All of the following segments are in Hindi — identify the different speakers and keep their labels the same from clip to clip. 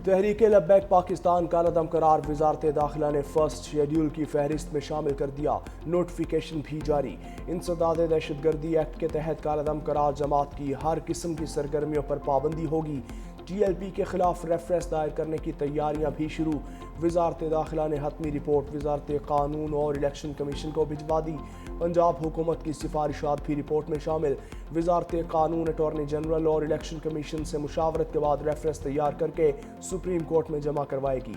Speaker 1: तहरीक लब्बैक पाकिस्तान का अदम करार वजारत दाखिला ने फर्स्ट शेड्यूल की फहरिस्त में शामिल कर दिया। नोटिफिकेशन भी जारी। इंसदाद दहशतगर्दी एक्ट के तहत कालअदम करार जमात की हर किस्म की सरगर्मियों पर पाबंदी होगी। TLP के खिलाफ रेफरेंस दायर करने की तैयारियां भी शुरू। वजारत दाखिला ने हतमी रिपोर्ट वजारत कानून और इलेक्शन कमीशन को भिजवा दी। पंजाब हुकूमत की सिफारिशात भी रिपोर्ट में शामिल। वजारत कानून अटॉर्नी जनरल और इलेक्शन कमीशन से मुशावरत के बाद रेफरेंस तैयार करके सुप्रीम कोर्ट में जमा करवाएगी।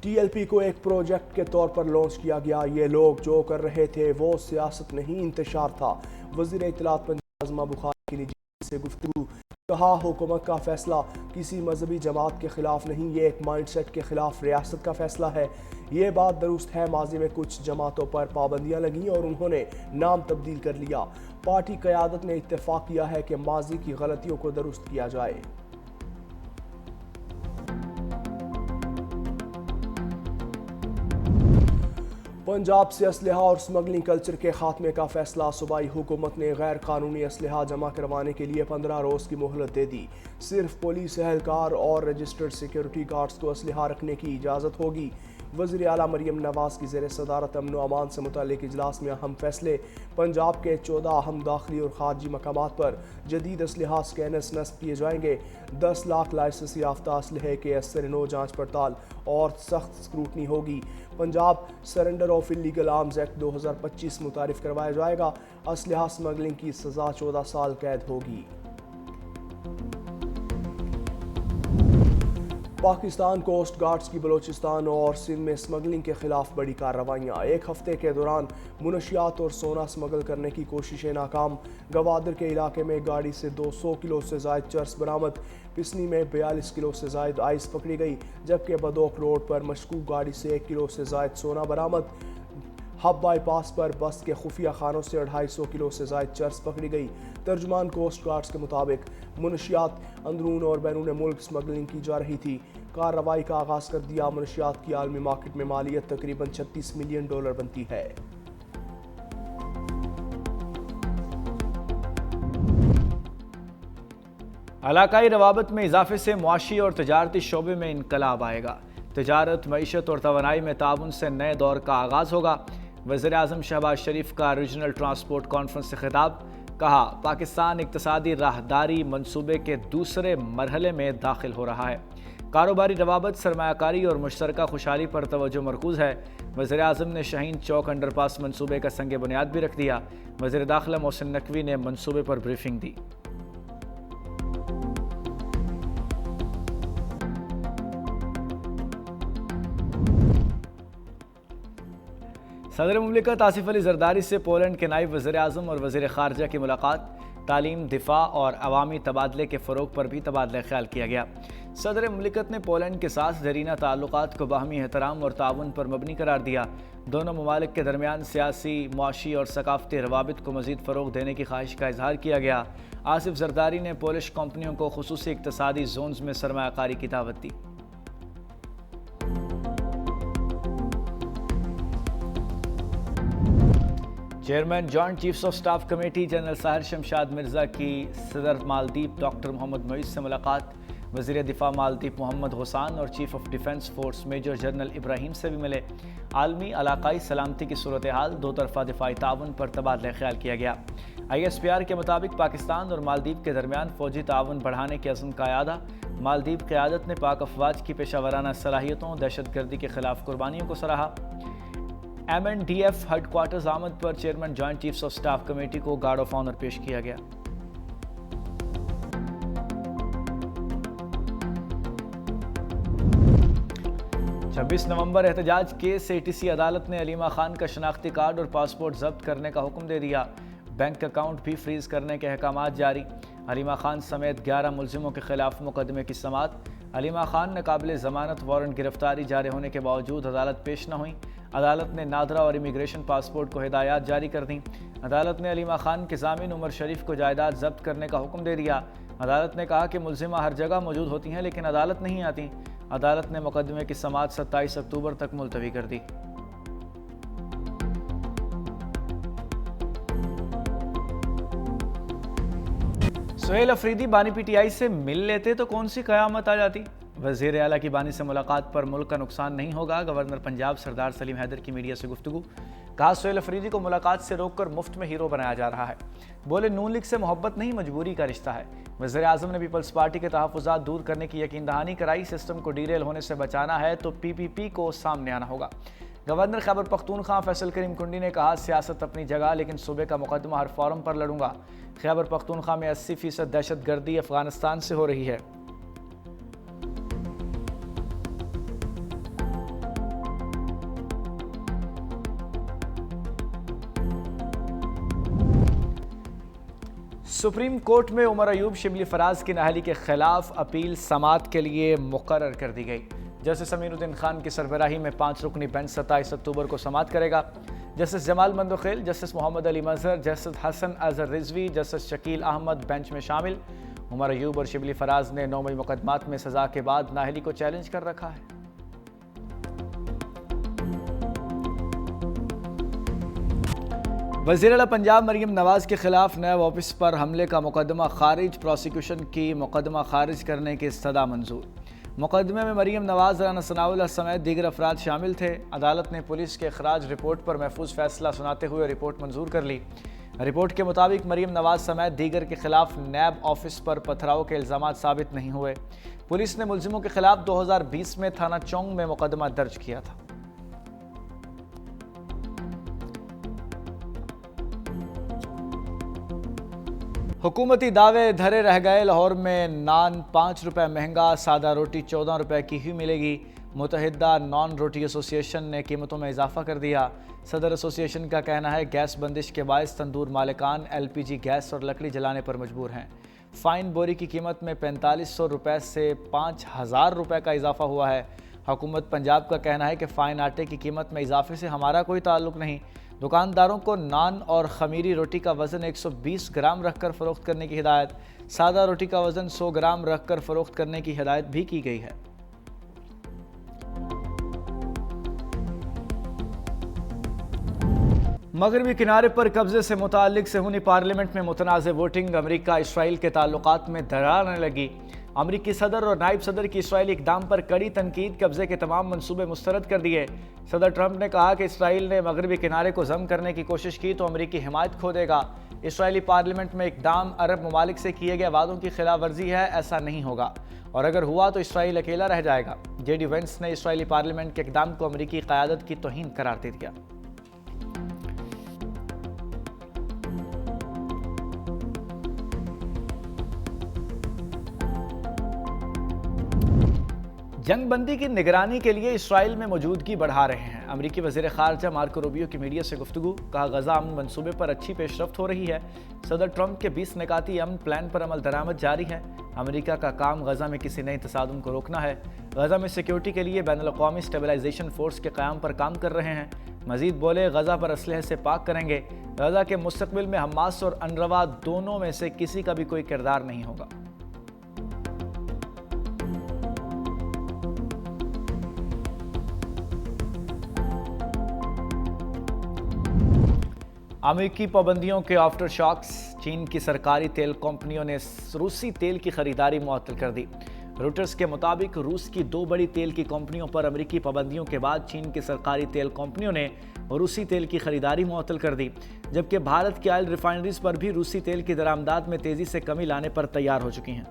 Speaker 1: TLP को एक प्रोजेक्ट के तौर पर लॉन्च किया गया। ये लोग जो कर रहे थे वो सियासत नहीं इंतशार था। वज़ीर इत्तलात पंजाब आज़मा बुखारी की निजी से गुफ्तगू। कहा, हुकूमत का फैसला किसी मजहबी जमात के खिलाफ नहीं, ये एक माइंडसेट के खिलाफ रियासत का फैसला है। ये बात दुरुस्त है, माजी में कुछ जमातों पर पाबंदियां लगीं और उन्होंने नाम तब्दील कर लिया। पार्टी क़यादत ने इत्तेफाक किया है कि माजी की गलतियों को दुरुस्त किया जाए। पंजाब से असलहा और स्मगलिंग कल्चर के खात्मे का फैसला। सूबाई हुकूमत ने गैर कानूनी असलहा जमा करवाने के लिए 15 रोज़ की मोहलत दे दी। सिर्फ पुलिस एहलकार और रजिस्टर्ड सिक्योरिटी गार्ड्स को असलहा रखने की इजाज़त होगी। वज़ीर आला मरियम नवाज़ की ज़ेर सदारत अमन व अमान से मुताल्लिक़ इजलास में अहम फैसले। पंजाब के 14 अहम दाखिली और खारजी मकामात पर जदीद असलहा स्कैनर्स नस्ब किए जाएंगे। 10 लाख लाइसेंस याफ्ता असलहे के असर नो जाँच पड़ताल और सख्त स्क्रूटनी होगी। Punjab surrender of illegal arms act 2025 मुतारिफ करवाया जाएगा। असलहा स्मगलिंग की सज़ा 14 साल कैद होगी। पाकिस्तान कोस्ट गार्ड्स की बलोचिस्तान और सिंध में स्मगलिंग के खिलाफ बड़ी कार्रवाइयाँ। एक हफ्ते के दौरान मुनशियात और सोना स्मगल करने की कोशिशें नाकाम। गवादर के इलाके में गाड़ी से 200 किलो से जायद चर्स बरामद। पिसनी में 42 किलो से जायद आइस पकड़ी गई, जबकि बदौक रोड पर मशकूक गाड़ी से 1 किलो से जायद सोना बरामद। हब बाईपास पर बस के खुफिया खानों से 250 किलो से जायद चर्स पकड़ी गई। तर्जुमान कोस्ट गार्ड्स के मुताबिक मुनशियात अंदरून और बैरून मुल्क स्मगलिंग की जा रही थी। कार्रवाई का आगाज कर दिया। मुनशियात की आलमी मार्केट में मालियत तकरीबन $36 मिलियन बनती है।
Speaker 2: इलाकाई रवाबत में इजाफे से मुआशी और तजारती शोबे में इनकलाब आएगा। तजारत, मईशत और तवानाई में ताउन से नए दौर का आगाज होगा। वज़ीर आज़म शहबाज शरीफ का रीजनल ट्रांसपोर्ट कॉन्फ्रेंस से खिताब। कहा, पाकिस्तान इक्तसादी राहदारी मंसूबे के दूसरे मरहले में दाखिल हो रहा है। कारोबारी रवाबत, सरमायाकारी और मुश्तरका खुशहाली पर तवज्जो मरकूज़ है। वज़ीर आज़म ने शाहीन चौक अंडरपास मंसूबे का संग बुनियाद भी रख दिया। वज़ीर दाखिला मोहसिन नकवी ने मंसूबे पर ब्रीफिंग दी। सदर मुमलिकत आसिफ अली जरदारी से पोलैंड के नायब वज़ीर आज़म और वज़ीर ख़ारजा की मुलाकात। तालीम, दिफा और अवामी तबादले के फ़रोग़ पर भी तबादला ख्याल किया गया। सदर मुमलिकत ने पोलैंड के साथ ज़रीना ताल्लुक़ात को बाहमी एहतराम और ताउन पर मबनी करार दिया। दोनों ममालिक के दरमियान सियासी, मुआशी और सकाफ़ती रवाबित को मज़ीद फ़रोग़ देने की ख्वाहिश का इजहार किया गया। आसिफ जरदारी ने पोलिश कंपनियों को खुसूसी इक़्तिसादी जोन्स में सरमायाकारी की दावत दी। Chairman joint chiefs of staff committee general Sahir Shamshad Mirza की सदर मालदीव डॉक्टर मोहम्मद मोइज़ से मुलाकात। वज़ीर दिफा मालदीव मोहम्मद हुसैन और chief of defence force major general Ibrahim से भी मिले। आलमी इलाकाई सलामती की सूरत हाल, दो तरफ़ा दिफाई ताउन पर तबादला ख्याल किया गया। ISPR के मुताबिक पाकिस्तान और मालदीव के दरमियान फ़ौजी ताउन बढ़ाने के अज़्म का यादा। मालदीव क़यादत ने पाक अफवाज की पेशावराना सलाहियतों, दहशतगर्दी के खिलाफ कुर्बानियों को सराहा। MNDF हेडक्वार्टर्स आमद पर chairman joint chiefs of staff committee को गार्ड ऑफ ऑनर पेश किया गया। छब्बीस नवंबर एहतजाज केस से ATC अदालत ने अलीमा खान का शनाख्ती कार्ड और पासपोर्ट जब्त करने का हुक्म दे दिया। बैंक अकाउंट भी फ्रीज करने के अहकामात जारी। अलीमा खान समेत 11 मुलजिमों के खिलाफ मुकदमे की समाअत। अलीमा खान ने काबिल ज़मानत वारंट गिरफ्तारी जारी होने के बावजूद अदालत पेश न हुई। अदालत ने नादरा और इमिग्रेशन पासपोर्ट को हिदायत जारी कर दी। अदालत ने अलीमा खान के ज़ामीन उमर शरीफ को जायदाद जब्त करने का हुक्म दे दिया। अदालत ने कहा कि मुलजिमा हर जगह मौजूद होती हैं लेकिन अदालत नहीं आती। अदालत ने मुकदमे की समाअत 27 अक्टूबर तक मुलतवी कर दी। सुहेल अफरीदी बानी पीटीआई से मिल लेते तो कौन सी कयामत आ जाती। वजीर आला की बानी से मुलाकात पर मुल्क का नुकसान नहीं होगा। गवर्नर पंजाब सरदार सलीम हैदर की मीडिया से गुफ्तगू। कहा सुहेल अफरीदी को मुलाकात से रोककर मुफ्त में हीरो बनाया जा रहा है। बोले नून लीग से मोहब्बत नहीं मजबूरी का रिश्ता है। वज़ीर आज़म ने पीपल्स पार्टी के तहफ़्फ़ुज़ात दूर करने की यकीन दहानी कराई। सिस्टम को डीरेल होने से बचाना है तो PPP को सामने आना होगा। गवर्नर खैबर पख्तूनख्वा फैसल करीम कुंडी ने कहा सियासत अपनी जगह लेकिन सूबे का मुकदमा हर फॉरम पर लड़ूंगा। खैबर पख्तूनख्वा में 80% दहशतगर्दी अफगानिस्तान से हो रही है। सुप्रीम कोर्ट में उमर अयूब शिबली फराज की नाअहली के खिलाफ अपील समाअत के लिए मुकर्रर कर दी गई। जस्टिस अमीनुद्दीन खान की सरबराही में 5 रुकनी बेंच 27 अक्टूबर को समाअत करेगा। Justice Jamal Mandokhel, justice Muhammad Ali Mazhar, justice Hasan Azhar Rizvi, justice Shakeel Ahmed bench में शामिल। उमर अयूब और शिबली फराज ने 9 मई मुकदमात में सजा के बाद नाअहली को चैलेंज कर रखा है। वज़ीर आला पंजाब मरीम नवाज के खिलाफ नैब ऑफिस पर हमले का मुकदमा खारिज। प्रोसिक्यूशन की मुकदमा खारिज करने की इस्तदा मंजूर। मुकदमे में मरीम नवाज, राना सनाउल्लाह समेत दीगर अफराद शामिल थे। अदालत ने पुलिस के अखराज रिपोर्ट पर महफूज फैसला सुनाते हुए रिपोर्ट मंजूर कर ली। रिपोर्ट के मुताबिक मरीम नवाज समेत दीगर के खिलाफ नैब ऑफिस पर पथराव के इल्ज़ाम साबित नहीं हुए। पुलिस ने मुलजिमों के खिलाफ 2020 में थाना चौंग में मुकदमा दर्ज किया था। हुकूमती दावे धरे रह गए। लाहौर में नान 5 रुपये महंगा, सादा रोटी 14 रुपये की ही मिलेगी। मुतहिदा नॉन रोटी एसोसिएशन ने कीमतों में इजाफा कर दिया। सदर एसोसिएशन का कहना है गैस बंदिश के बायस तंदूर मालिकान LPG गैस और लकड़ी जलाने पर मजबूर हैं। फ़ाइन बोरी की कीमत में 4500 रुपये से 5000 रुपये का इजाफा हुआ है। हुकूमत पंजाब का कहना है कि फ़ाइन आटे की कीमत में इजाफे से हमारा कोई ताल्लुक़ नहीं। दुकानदारों को नान और खमीरी रोटी का वज़न 120 ग्राम रखकर फ़रोख्त करने की हिदायत। सादा रोटी का वज़न 100 ग्राम रखकर फ़रोख्त करने की हिदायत भी की गई है। मगरबी किनारे पर कब्जे से मुताल्लिक सेहूनी पार्लियामेंट में मुतनाज़ वोटिंग। अमरीका इसराइल के ताल्लुकात में दरार आने लगी। अमरीकी सदर और नायब सदर की इसराइली इक़दाम पर कड़ी तनकीद। कब्जे के तमाम मंसूबे मुस्तरद कर दिए। सदर ट्रंप ने कहा कि इसराइल ने मगरबी किनारे को जम करने की कोशिश की तो अमरीकी हिमायत खो देगा। इसराइली पार्लियामेंट में इक़दाम अरब ममालिक से किए गए वादों की खिलाफ वर्जी है, ऐसा नहीं होगा और अगर हुआ तो इसराइल अकेला रह जाएगा। JD वेंस ने इसराइली पार्लियामेंट के इक़दाम को अमरीकी क़यादत की तौहीन करार दे दिया। जंगबंदी की निगरानी के लिए इसराइल में मौजूदगी बढ़ा रहे हैं। अमरीकी वज़ीर ख़ारजा मार्को रूबियो की मीडिया से गुफ्तगू। कहा गज़ा अमन मनसूबे पर अच्छी पेशरफ्त हो रही है। सदर ट्रंप के 20 निकाती अमन प्लान पर अमल दरामद जारी है। अमरीका का काम गज़ा में किसी नए तसादुम को रोकना है। गज़ा में सिक्योरिटी के लिए बैनुल-अक़वामी स्टेबलाइजेशन फोर्स के क़याम पर काम कर रहे हैं। मज़ीद बोले गज़ा पर असलहे से पाक करेंगे। गज़ा के मुस्तक़बिल में हमास और अनरवा दोनों में से किसी का भी कोई किरदार नहीं होगा। अमेरिकी पाबंदियों के आफ्टर शॉक्स। चीन की सरकारी तेल कंपनियों ने रूसी तेल की खरीदारी मुअत्तल कर दी। रोटर्स के मुताबिक रूस की 2 बड़ी तेल की कंपनियों पर अमेरिकी पाबंदियों के बाद चीन की सरकारी तेल कंपनियों ने रूसी तेल की खरीदारी मुअत्तल कर दी, जबकि भारत की ऑयल रिफाइनरीज पर भी रूसी तेल की दरामदात में तेजी से कमी लाने पर तैयार हो चुकी हैं।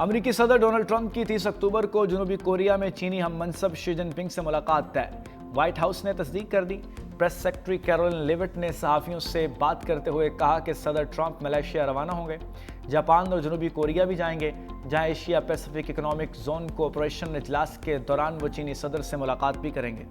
Speaker 2: अमेरिकी सदर डोनाल्ड ट्रंप की 30 अक्टूबर को जनूबी कोरिया में चीनी हम मनसब शी जिनपिंग से मुलाकात तय। व्हाइट हाउस ने तस्दीक कर दी। प्रेस सेक्रेटरी कैरोलिन लेविट ने सहाफ़ियों से बात करते हुए कहा कि सदर ट्रंप मलेशिया रवाना होंगे। जापान और जनूबी कोरिया भी जाएंगे, जहां Asia Pacific economic zone cooperation इजलास के दौरान वो चीनी सदर से मुलाकात भी करेंगे।